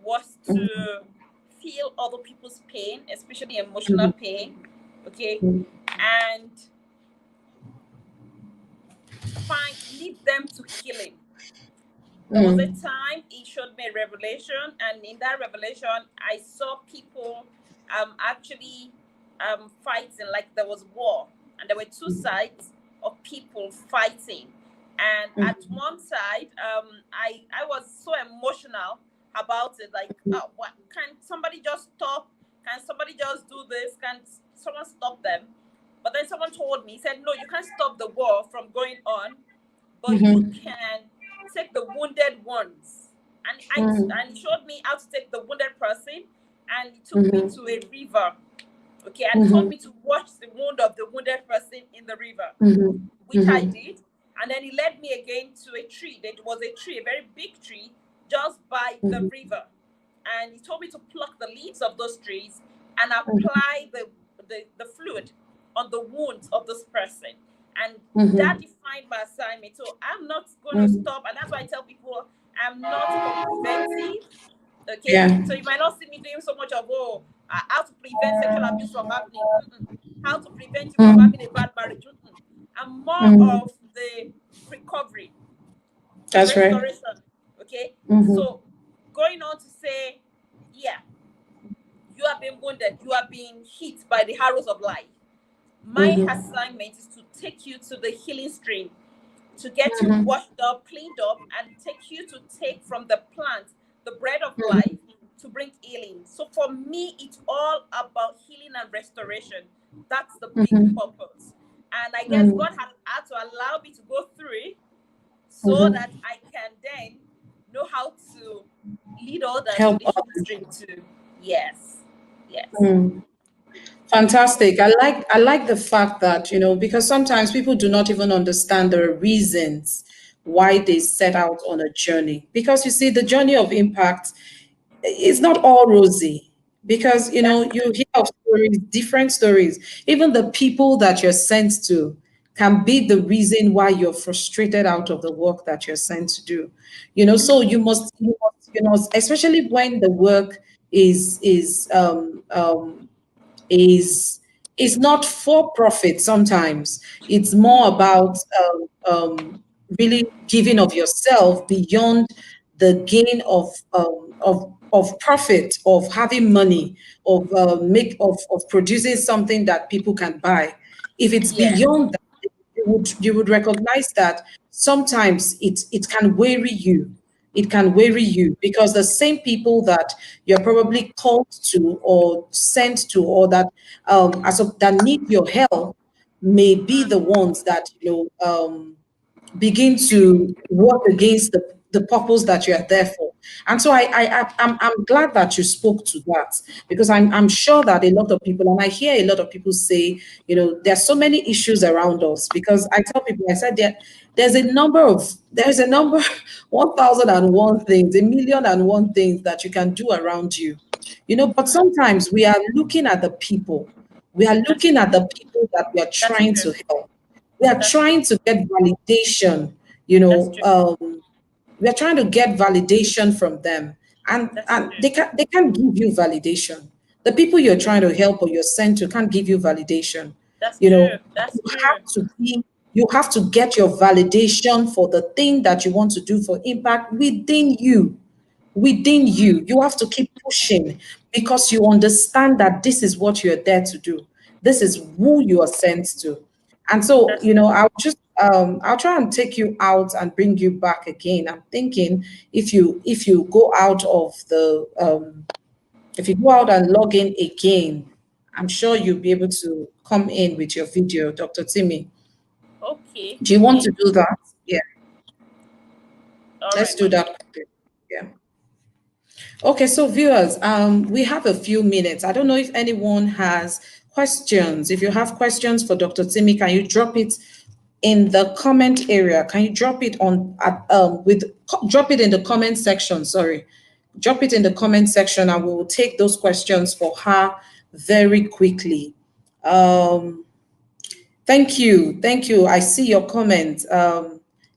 was mm, to feel other people's pain, especially emotional mm, pain, okay, mm, and lead them to healing. There was a mm, time he showed me a revelation, and in that revelation, I saw people actually fighting, like there was war, and there were two sides of people fighting. And mm, at one side, I was so emotional about it, like, what, can somebody just stop? can somebody just do this? Can someone stop them? But then someone told me, he said, no, you can't stop the war from going on, but you Mm-hmm. can take the wounded ones. And Mm-hmm. and he showed me how to take the wounded person, and he took me Mm-hmm. to a river. Okay, and he told Mm-hmm. me to wash the wound of the wounded person in the river, Mm-hmm. which I did. And then he led me again to a tree. There was a tree, a very big tree, just by the Mm-hmm. river. And he told me to pluck the leaves of those trees and apply the fluid on the wounds of this person. And that Mm-hmm. defined my assignment. So I'm not going to Mm-hmm. stop. And that's why I tell people I'm not for preventive. Okay. Yeah. So you might not see me doing so much of, how to prevent sexual abuse from happening. Mm-mm. How to prevent you from Mm-hmm. having a bad marriage. Mm-mm. I'm more Mm-hmm. of the recovery, the That's right. restoration. Okay. Mm-hmm. So going on to say, yeah, you have been wounded, you have been hit by the arrows of life. My Mm-hmm. assignment is to take you to the healing stream, to get you Mm-hmm. washed up, cleaned up, and take you to take from the plant the bread of Mm-hmm. life to bring healing. So for me, it's all about healing and restoration. That's the big Mm-hmm. purpose. And I guess Mm-hmm. God had to allow me to go through it so Mm-hmm. that I can then know how to lead others to Help the healing others. stream too. Yes. Yes. Mm. Fantastic. I like the fact that, because sometimes people do not even understand the reasons why they set out on a journey. Because you see, the journey of impact is not all rosy. Because, That's you true. hear of stories, different stories. Even the people that you're sent to can be the reason why you're frustrated out of the work that you're sent to do. So you must, especially when the work is is not for profit. Sometimes it's more about really giving of yourself beyond the gain of profit, of having money, of of producing something that people can buy. If it's Yeah. beyond that, you would recognize that sometimes it can weary you. It can weary you because the same people that you're probably called to or sent to, or that that need your help, may be the ones that begin to work against the purpose that you are there for. And so I'm glad that you spoke to that, because I'm sure that a lot of people, and I hear a lot of people say, there's so many issues around us. Because I tell people, I said, there's a number 1,001 things, 1,000,001 things that you can do around you. But sometimes we are looking at the people. We are That's looking at true. the people that we are That's trying true. to help. We are That's true. trying to get validation, That's true. we are trying to get validation from them, and That's and true. they can't give you validation. The people you're trying to help or you're sent to can't give you validation. That's you true. know That's you true. you have to get your validation for the thing that you want to do for impact within you. You have to keep pushing, because you understand that this is what you're there to do. This is who you are sent to. And so, That's true. I'll try and take you out and bring you back again. I'm thinking, if you go out of the if you go out and log in again, I'm sure you'll be able to come in with your video, Dr. Timmy. Okay. Do you want Okay. to do that? Yeah, All let's right, do ma. that quickly. Yeah. Okay, so viewers, we have a few minutes. I don't know if anyone has questions. If you have questions for Dr. Timmy, can you drop it in the comment area? Can you drop it drop it in the comment section? Sorry, drop it in the comment section, and we will take those questions for her very quickly. Um, Thank you. Thank you. I see your comment.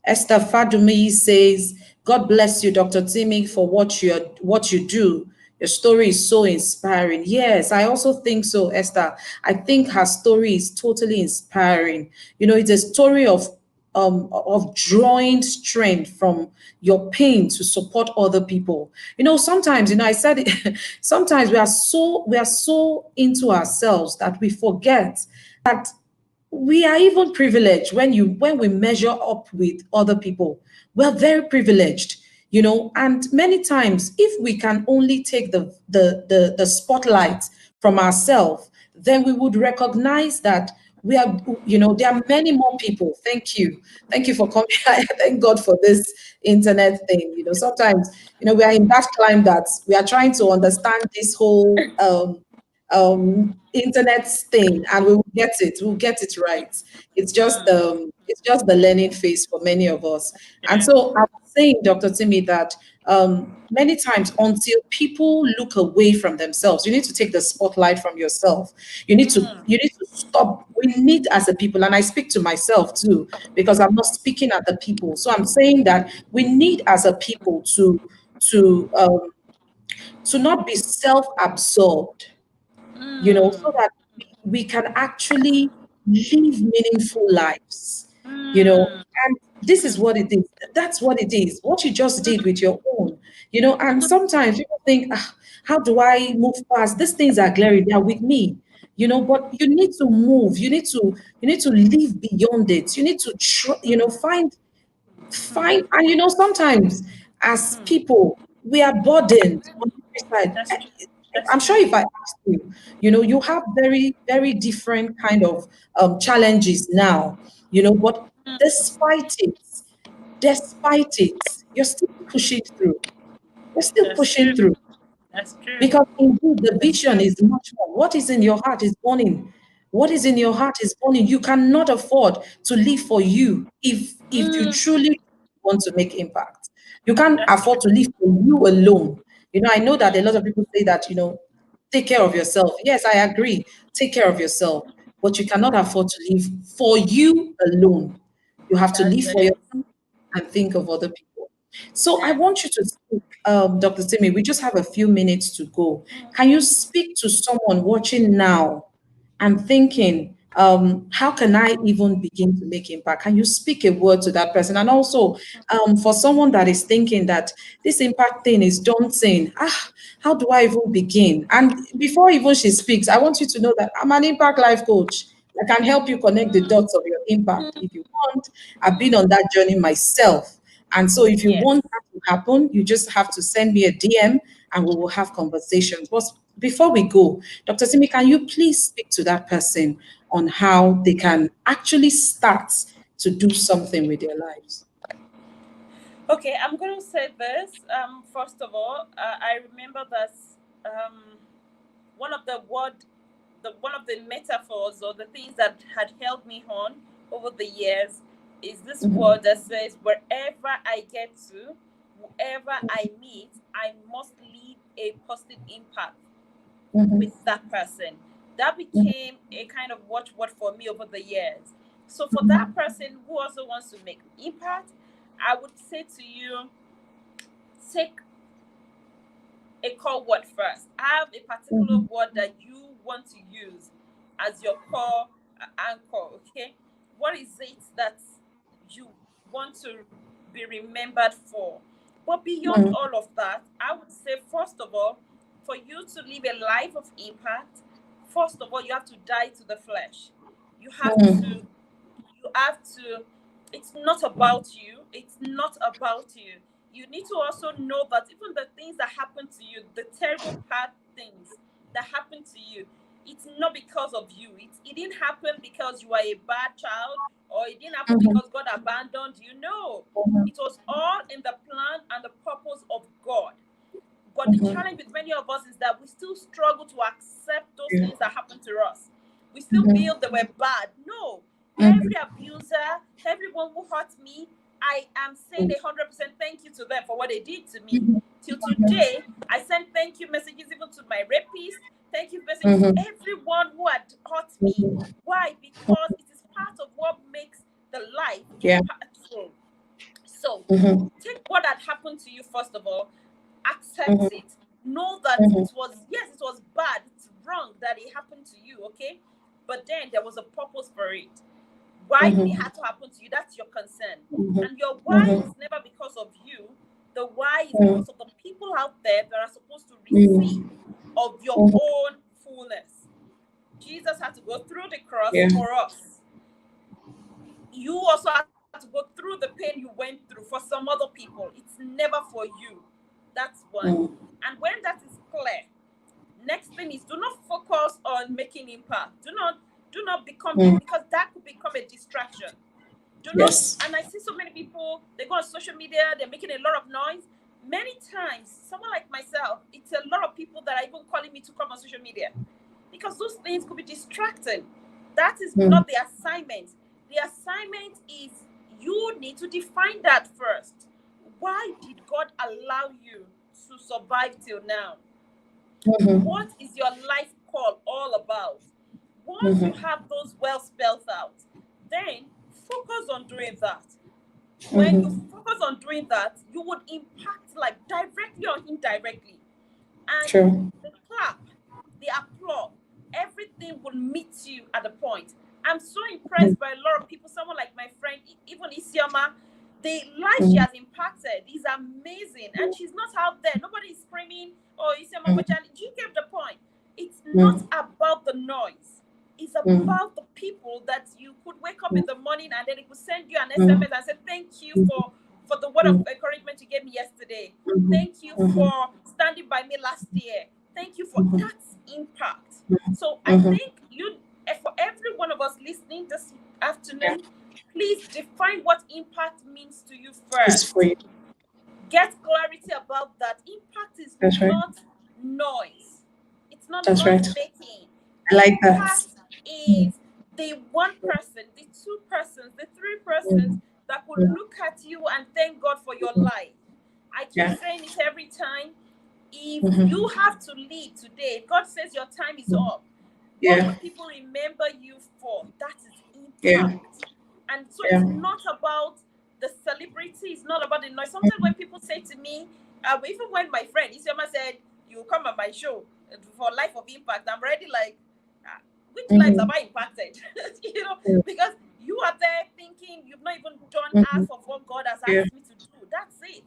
Esther Fadumi says, God bless you, Dr. Timmy, for what you do. Your story is so inspiring. Yes, I also think so, Esther. I think her story is totally inspiring. It's a story of drawing strength from your pain to support other people. Sometimes, I said it, sometimes we are so into ourselves that we forget that we are even privileged when we measure up with other people. We're very privileged, and many times, if we can only take the spotlight from ourselves, then we would recognize that we are, there are many more people. Thank you. Thank you for coming. Thank God for this internet thing. Sometimes, we are in that climb that we are trying to understand this whole internet thing, and we will get it. We'll get it right. It's just the learning phase for many of us. And Yeah. so I was saying, Dr. Timi, that many times until people look away from themselves, you need to take the spotlight from yourself. You need to stop. We need as a people, and I speak to myself too, because I'm not speaking at the people. So I'm saying that we need as a people to um, to not be self-absorbed, so that we can actually live meaningful lives, and this is what it is. That's what it is. What you just did with your own, and sometimes people think, how do I move past? These things are glaring, they are with me, but you need to move. You need to live beyond it. You need to find, and sometimes as people we are burdened on every side. That's true. That's I'm true. sure if I ask you, you have very, very different kind of challenges now, but despite it, you're still pushing through. You're still That's pushing true. through. That's true. Because indeed, the That's vision true. is much more. What is in your heart is burning. What is in your heart is burning. You cannot afford to live for you if you truly want to make impact. You can't That's true. afford to live for you alone. I know that a lot of people say that, take care of yourself. Yes, I agree. Take care of yourself. But you cannot afford to live for you alone. You have to That's live for very yourself and think of other people. So I yes. want you to speak, Dr. Timi. We just have a few minutes to go. Can you speak to someone watching now and thinking, how can I even begin to make impact? Can you speak a word to that person? And also, for someone that is thinking that this impact thing is daunting, how do I even begin? And before even she speaks, I want you to know that I'm an impact life coach. I can help you connect the dots of your impact if you want. I've been on that journey myself. And so if you Yes. want that to happen, you just have to send me a DM and we will have conversations. But before we go, Dr. Simi, can you please speak to that person on how they can actually start to do something with their lives? Okay, I'm going to say this. First of all, I remember that um, one of one of the metaphors or the things that had held me on over the years is this Mhm, word that says, "Wherever I get to, whoever I meet, I must leave a positive impact mhm, with that person." That mhm, became a kind of watchword for me over the years. So for that mhm, person who also wants to make impact, I would say to you, take a core word first. Have a particular mhm, word that you want to use as your core anchor. Okay, what is it that you want to be remembered for? But beyond mhm, all of that, I would say, first of all, for you to live a life of impact, first of all, you have to die to the flesh. You have to mhm, you have to It's not about you. It's not about you. You need to also know that even the things that happen to you, the terrible bad things that happen to you, it's not because of you. It didn't happen because you are a bad child, or it didn't happen mhm, because God abandoned you. No, mhm, it was all in the plan and the purpose of God. But the mhm. challenge with many of us is that we still struggle to accept those Yeah. things that happen to us. We still Mhm, feel they were bad. No, mhm, every abuser, everyone who hurt me, I am saying 100% thank you to them for what they did to me. mhm, Till today, I send thank you messages even to my rapist, thank you messages to mhm, everyone who had hurt me. mhm. Why? Because it is part of what makes the life Yeah. impactful. So, Mhm, take what had happened to you first of all, accept mhm, it. Know that mhm, it was, yes, it was bad, it's wrong that it happened to you, okay? But then there was a purpose for it. Why did it mhm, have to happen to you? That's your concern. mhm, And your why is mhm, never because of you. The why is mhm, because of the people out there that are supposed to receive mhm, of your mhm. own fullness. Jesus had to go through the cross Yeah. for us. You also have to go through the pain you went through for some other people. It's never for you. That's one. Mm, And when that is clear, Next thing is, do not focus on making impact. Do not become it, because that could become a distraction. Do not. Yes. And I see so many people, they go on social media, they're making a lot of noise. Many times, someone like myself, it's a lot of people that are even calling me to come on social media, because those things could be distracting. That is not the assignment. The assignment is, you need to define that first. Why did God allow you to survive till now? What is your life call all about? Once you have those well spelled out, then focus on doing that. When you focus on doing that, you would impact, like, directly or indirectly. And True. the clap, the applause, everything will meet you at the point. I'm so impressed by a lot of people, someone like my friend, even Isioma, the life she has impacted is amazing. And she's not out there. Nobody is screaming, oh, Isioma, you get the point. It's not about the noise. It's about the people that you could wake up in the morning and then it could send you an SMS and say, thank you for the word of encouragement you gave me yesterday. Thank you for standing by me last year. Thank you for that impact. So I think for every one of us listening this afternoon, please define what impact means to you It's first. for you. Get clarity about that. Impact is That's right. not noise. It's not That's right. making. I like that. Impact is the one person, the two persons, the three persons that will look at you and thank God for your life. I keep saying it every time. If you have to lead today, God says your time is up. What will people remember you for? That is impact. And so it's not about the celebrity, it's not about the noise. Sometimes when people say to me, even when my friend Isioma said, you come on my show for Life of Impact, I'm already like, which lives have I impacted? Because you are there thinking you've not even done half of what God has asked me to do. That's it.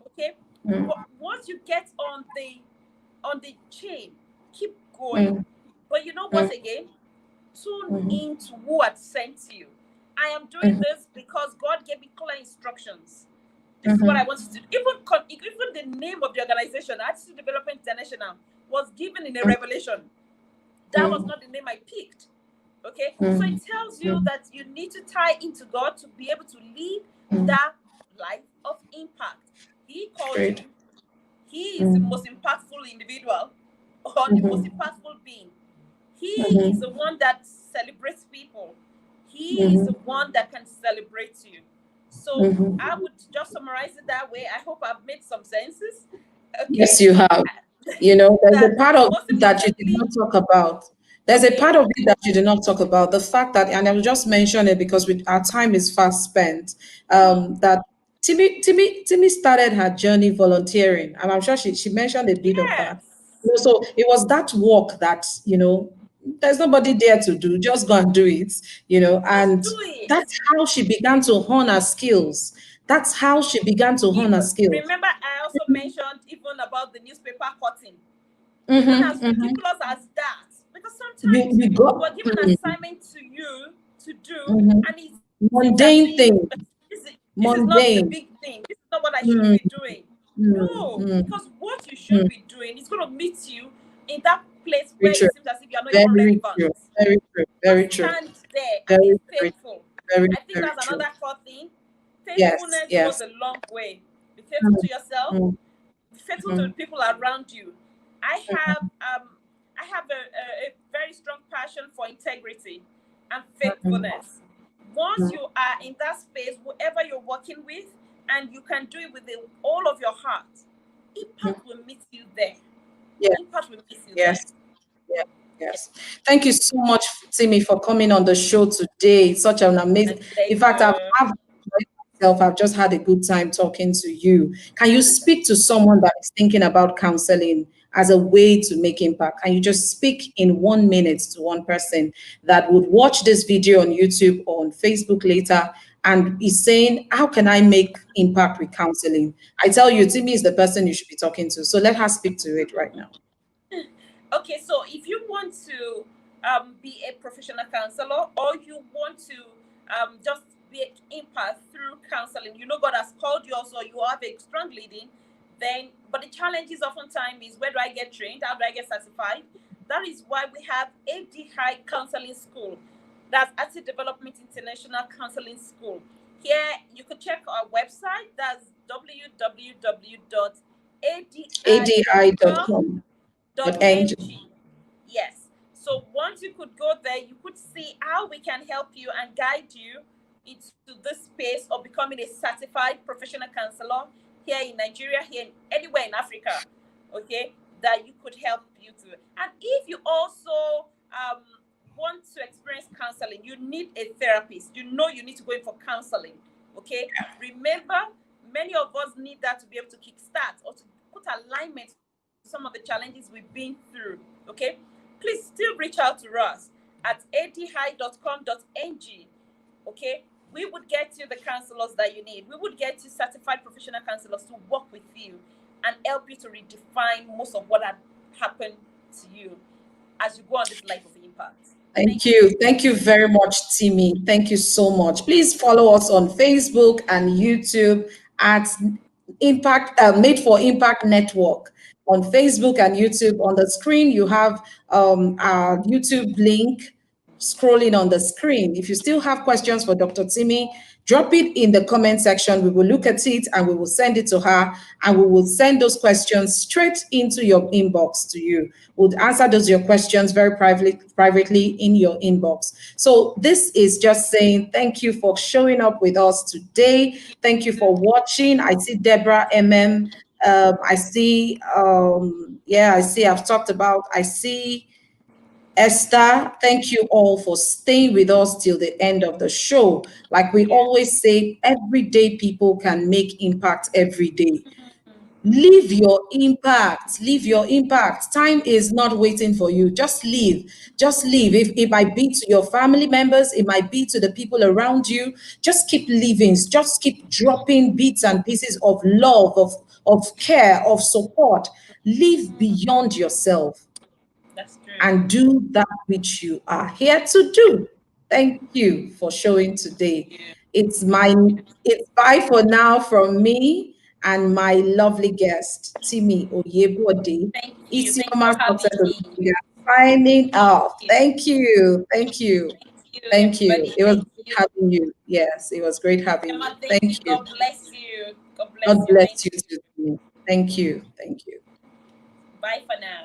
Okay. But once you get on the chain, keep going. But you know what again? Tune into who had sent you. I am doing this because God gave me clear instructions. This is what I want you to do. Even the name of the organization, Attitude Development International, was given in a revelation. That was not the name I picked. Okay? So it tells you that you need to tie into God to be able to lead that life of impact. He called you. He is the most impactful individual, or the most impactful being. He is the one that celebrates people. He is the one that can celebrate you. So I would just summarize it that way. I hope I've made some senses. Okay. Yes, you have. There's a part of it that you did not talk about. There's a part of it that you did not talk about. The fact that, and I will just mention it because our time is fast spent, that Timi started her journey volunteering, and I'm sure she mentioned a bit of that. So it was that work that, there's nobody there to do, just go and do it, and that's how she began to hone her skills. That's how she began to hone her skills. Remember, I also mentioned even about the newspaper cutting. Even as ridiculous as that, because sometimes we're given an assignment to you to do, and it's mundane thing. This is not the big thing. This is not what I should be doing. No, because what you should be doing is going to meet you in that place where it seems as if you are not even relevant. Very true. Very true. Stand there and be faithful. I think that's another core thing. Faithfulness goes a long way. Be faithful to yourself. Be faithful to the people around you. I have a very strong passion for integrity and faithfulness. Once you are in that space, whoever you're working with, and you can do it with all of your heart, impact will meet you there. Impact will meet you there. Yes. Thank you so much, Timi, for coming on the show today. It's such an amazing. In fact, I've just had a good time talking to you. Can you speak to someone that is thinking about counseling as a way to make impact? Can you just speak in 1 minute to one person that would watch this video on YouTube or on Facebook later and is saying, how can I make impact with counseling? I tell you, Timi is the person you should be talking to. So let her speak to it right now. Okay, so if you want to be a professional counselor, or you want to just be an impact through counseling, God has called you, also you have a strong leading, Then, but the challenge is oftentimes is, where do I get trained? How do I get certified? That is why we have AD High Counseling School. That's Active Development International Counseling School. Here you could check our website. That's www.adi.com.ng. adi.com.ng. Yes. So once you could go there, you could see how we can help you and guide you into this space of becoming a certified professional counselor here in Nigeria, here anywhere in Africa. Okay, that you could help you to. And if you also want to experience counseling, you need a therapist. You know you need to go in for counseling. Okay, remember, many of us need that to be able to kickstart or to put alignment to some of the challenges we've been through. Okay, please still reach out to us at adhigh.com.ng. Okay, we would get you the counselors that you need. We would get you certified professional counselors to work with you and help you to redefine most of what had happened to you as you go on this life of impact. Thank you. Thank you very much, Timi. Thank you so much. Please follow us on Facebook and YouTube at Impact Made for Impact Network. On Facebook and YouTube, on the screen, you have our YouTube link scrolling on the screen. If you still have questions for Dr. Timi, drop it in the comment section. We will look at it and we will send it to her, and we will send those questions straight into your inbox to you. We'll answer those your questions very privately in your inbox. So this is just saying thank you for showing up with us today. Thank you for watching. I see Deborah MM. I see, I see I've talked about, I see Esther. Thank you all for staying with us till the end of the show. Like we always say, everyday people can make impact every day. Leave your impact. Leave your impact. Time is not waiting for you. Just leave. Just leave. If it might be to your family members, it might be to the people around you. Just keep living. Just keep dropping bits and pieces of love, of care, of support. Live beyond yourself That's true. and do that which you are here to do. Thank you for showing today. It's my it's bye for now from me and my lovely guest, Timi Oyebode. Thank you. Thank you for Isioma having Success me. Olumide, signing Thank off. you. Thank you. Thank you. Thank you, Thank you. everybody. It was Thank great you. having you. Yes, it was great having you. Emma, thank you. Thank you. God bless you. God God bless you. bless Thank you you. too. Timi. Thank you. Thank you. Bye for now.